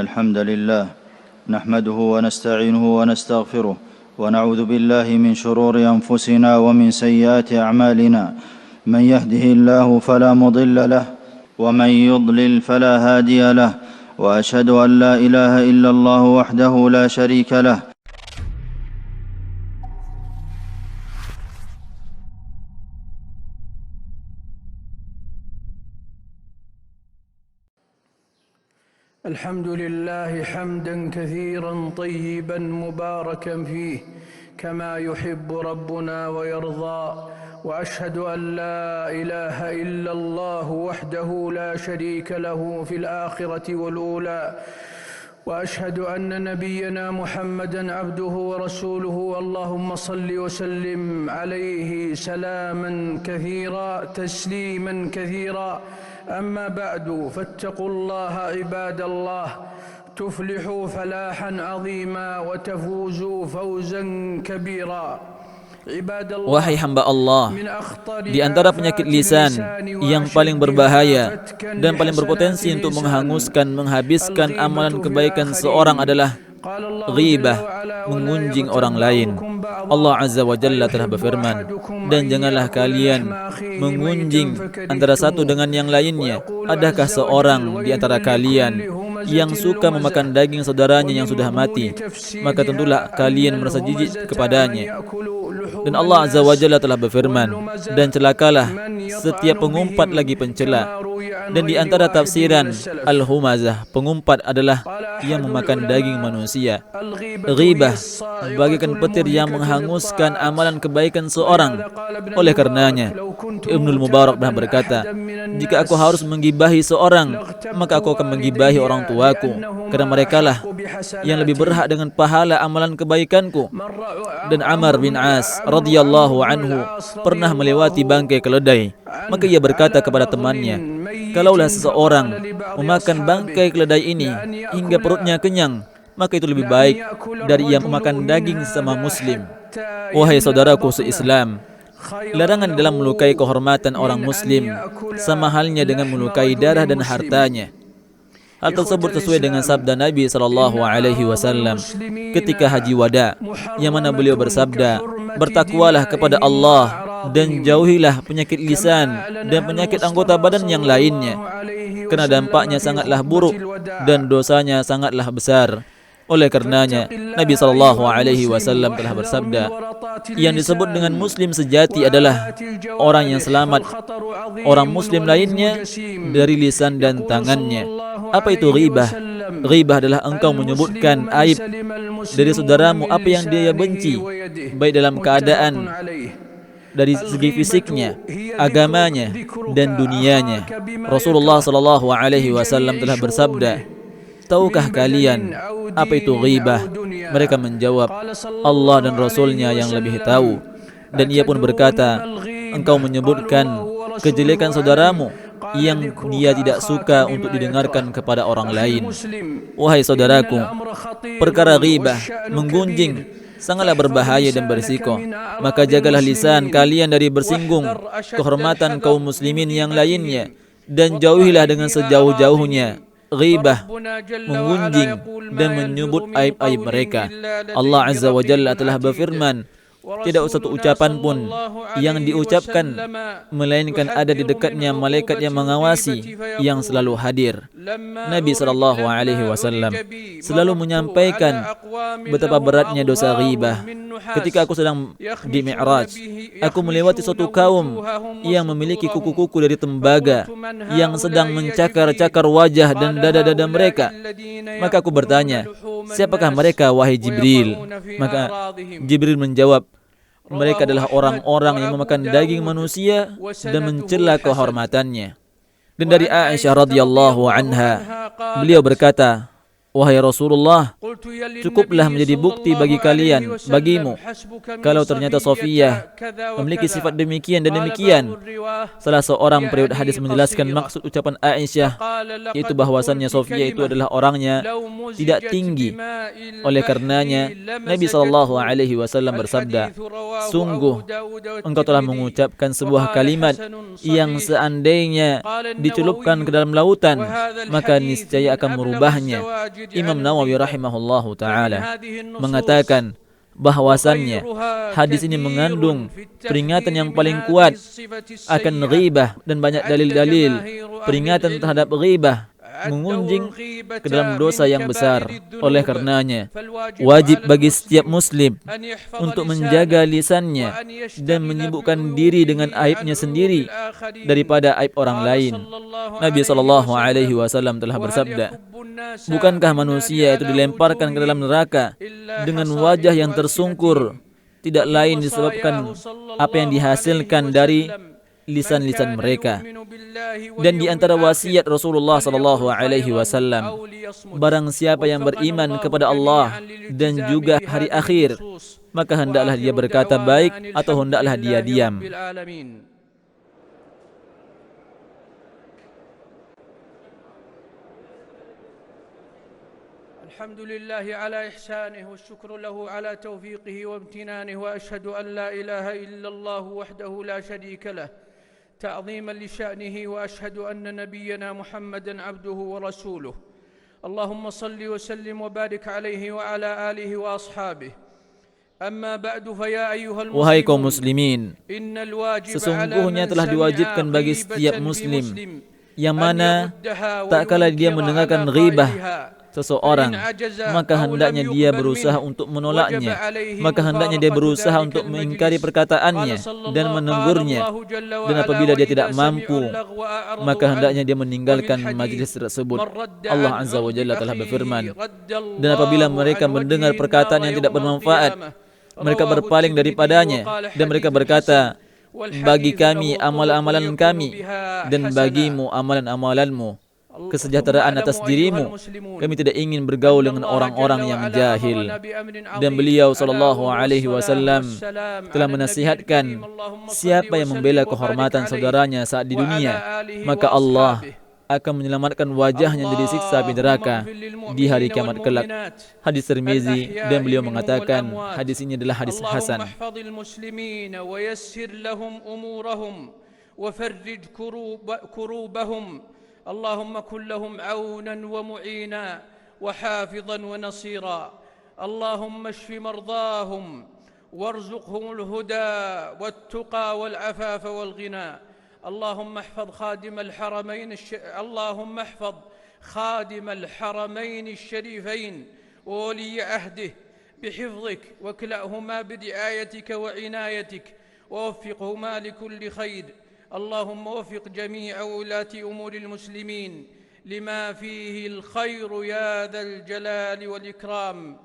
الحمد لله نحمده ونستعينه ونستغفره ونعوذ بالله من شرور أنفسنا ومن سيئات أعمالنا من يهده الله فلا مضل له ومن يضلل فلا هادي له وأشهد أن لا إله إلا الله وحده لا شريك له. الحمد لله حمدا كثيرا طيبا مباركا فيه كما يحب ربنا ويرضى، وأشهد أن لا إله إلا الله وحده لا شريك له في الآخرة والأولى، وأشهد أن نبينا محمدا عبده ورسوله، اللهم صل وسلم عليه سلاما كثيرا تسليما كثيرا. أما بعد فاتقوا الله عباد الله تفلحوا فلاحا عظيما وتفوزوا فوزا كبيرا. Wahai hamba Allah, di antara penyakit lisan yang paling berbahaya dan paling berpotensi untuk menghanguskan, menghabiskan amalan kebaikan seorang adalah ghibah, mengunjing orang lain. Allah Azza wa Jalla telah berfirman, dan janganlah kalian mengunjing antara satu dengan yang lainnya. Adakah seorang di antara kalian yang suka memakan daging saudaranya yang sudah mati? Maka tentulah kalian merasa jijik kepadanya. Dan Allah Azza wa Jalla telah berfirman, dan celakalah setiap pengumpat lagi pencela. Dan di antara tafsiran Al-Humazah, pengumpat adalah yang memakan daging manusia. Ghibah bagaikan petir yang menghanguskan amalan kebaikan seorang. Oleh karenanya Ibnul Mubarak pernah berkata, jika aku harus menggibahi seorang, maka aku akan menggibahi orang tuaku, karena merekalah yang lebih berhak dengan pahala amalan kebaikanku. Dan Amr bin As radhiyallahu anhu pernah melewati bangkai keledai. Maka ia berkata kepada temannya, kalaulah seseorang memakan bangkai keledai ini hingga perutnya kenyang, maka itu lebih baik dari ia memakan daging sesama muslim. Wahai saudaraku se-Islam, larangan dalam melukai kehormatan orang muslim sama halnya dengan melukai darah dan hartanya. Hal tersebut sesuai dengan sabda Nabi SAW ketika Haji Wada, yang mana beliau bersabda, bertakwalah kepada Allah dan jauhilah penyakit lisan dan penyakit anggota badan yang lainnya, karena dampaknya sangatlah buruk dan dosanya sangatlah besar. Oleh karenanya Nabi SAW telah bersabda, yang disebut dengan muslim sejati adalah orang yang selamat orang muslim lainnya dari lisan dan tangannya. Apa itu ghibah? Ghibah adalah engkau menyebutkan aib dari saudaramu, apa yang dia benci, baik dalam keadaan dari segi fisiknya, agamanya, dan dunianya. Rasulullah SAW telah bersabda, tahukah kalian apa itu ghibah? Mereka menjawab, Allah dan Rasulnya yang lebih tahu. Dan ia pun berkata, engkau menyebutkan kejelekan saudaramu yang dia tidak suka untuk didengarkan kepada orang lain. Wahai saudaraku, perkara ghibah, menggunjing, sangatlah berbahaya dan berisiko. Maka jagalah lisan kalian dari bersinggung kehormatan kaum muslimin yang lainnya, dan jauhilah dengan sejauh-jauhnya ghibah, menggunjing dan menyebut aib-aib mereka. Allah Azza wa Jalla telah berfirman, tidak satu ucapan pun yang diucapkan melainkan ada di dekatnya malaikat yang mengawasi, yang selalu hadir. Nabi SAW selalu menyampaikan betapa beratnya dosa ghibah. Ketika aku sedang di Mi'raj, aku melewati suatu kaum yang memiliki kuku-kuku dari tembaga yang sedang mencakar-cakar wajah dan dada-dada mereka. Maka aku bertanya, siapakah mereka wahai Jibril? Maka Jibril menjawab, mereka adalah orang-orang yang memakan daging manusia dan mencela kehormatannya. Dan dari Aisyah radhiyallahu anha, beliau berkata, wahai Rasulullah, cukuplah menjadi bukti bagi kalian, bagimu, kalau ternyata Sofiyah memiliki sifat demikian dan demikian. Salah seorang periwayat hadis menjelaskan maksud ucapan Aisyah, yaitu bahwasannya Sofiyah itu adalah orangnya tidak tinggi. Oleh karenanya Nabi SAW bersabda, sungguh engkau telah mengucapkan sebuah kalimat yang seandainya dicelupkan ke dalam lautan, maka niscaya akan merubahnya. Imam Nawawi rahimahullahu taala mengatakan bahwasannya hadis ini mengandung peringatan yang paling kuat akan ghibah dan banyak dalil-dalil peringatan terhadap ghibah mengunjing ke dalam dosa yang besar. Oleh karenanya wajib bagi setiap muslim untuk menjaga lisannya dan menyibukkan diri dengan aibnya sendiri daripada aib orang lain. Nabi SAW telah bersabda, bukankah manusia itu dilemparkan ke dalam neraka dengan wajah yang tersungkur, tidak lain disebabkan apa yang dihasilkan dari lisan-lisan mereka. Dan di antara wasiat Rasulullah SAW, barang siapa yang beriman kepada Allah dan juga hari akhir, maka hendaklah dia berkata baik atau hendaklah dia diam. Alhamdulillahi ala ihsanihi wa syukru lahu ala taufiqihi wa imtinanihi wa ashhadu an la ilaha illallah wahdahu la syarika lah ta'ziman li sya'nihi wa ashhadu anna nabiyyana Muhammadan abduhu wa rasuluh. Allahumma salli wa sallim wa barik alaihi wa ala alihi wa ashabihi. Amma ba'du fa ya ayyuhal muslimun. Wahai kaum muslimin, sesungguhnya telah diwajibkan bagi setiap muslim yang mana tak kala dia mendengarkan ghibah seseorang, maka hendaknya dia berusaha untuk menolaknya, maka hendaknya dia berusaha untuk mengingkari perkataannya dan menegurnya. Dan apabila dia tidak mampu, maka hendaknya dia meninggalkan majlis tersebut. Allah Azza wa Jalla telah berfirman, dan apabila mereka mendengar perkataan yang tidak bermanfaat, mereka berpaling daripadanya dan mereka berkata, bagi kami amalan-amalan kami dan bagimu amalan-amalanmu, kesejahteraan atas dirimu. Kami tidak ingin bergaul dengan orang-orang yang jahil. Dan beliau SAW telah menasihatkan, siapa yang membela kehormatan saudaranya saat di dunia, maka Allah akan menyelamatkan wajahnya dari siksa api neraka di hari kiamat kelak. Hadis Tirmizi, dan beliau mengatakan hadis ini adalah hadis hasan. اللهم كن لهم عونا ومعينا وحافظا ونصيرا. اللهم اشف مرضاهم وارزقهم الهدى والتقى والعفاف والغنى. اللهم احفظ خادم الحرمين الشريفين وولي عهده بحفظك، وكلأهما برعايتك وعنايتك، ووفقهما لكل خير. اللهم وفق جميع ولاة أمور المسلمين لما فيه الخير يا ذا الجلال والإكرام.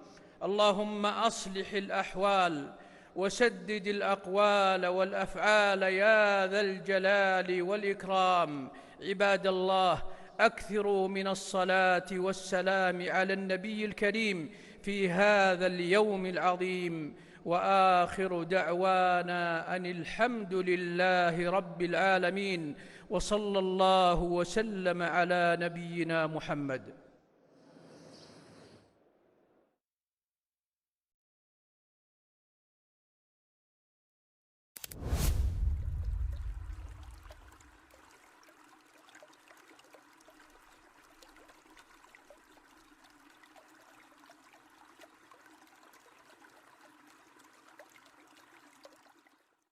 اللهم أصلح الأحوال وسدد الأقوال والأفعال يا ذا الجلال والإكرام. عباد الله، أكثروا من الصلاة والسلام على النبي الكريم في هذا اليوم العظيم. وآخر دعوانا أن الحمد لله رب العالمين، وصلى الله وسلم على نبينا محمد.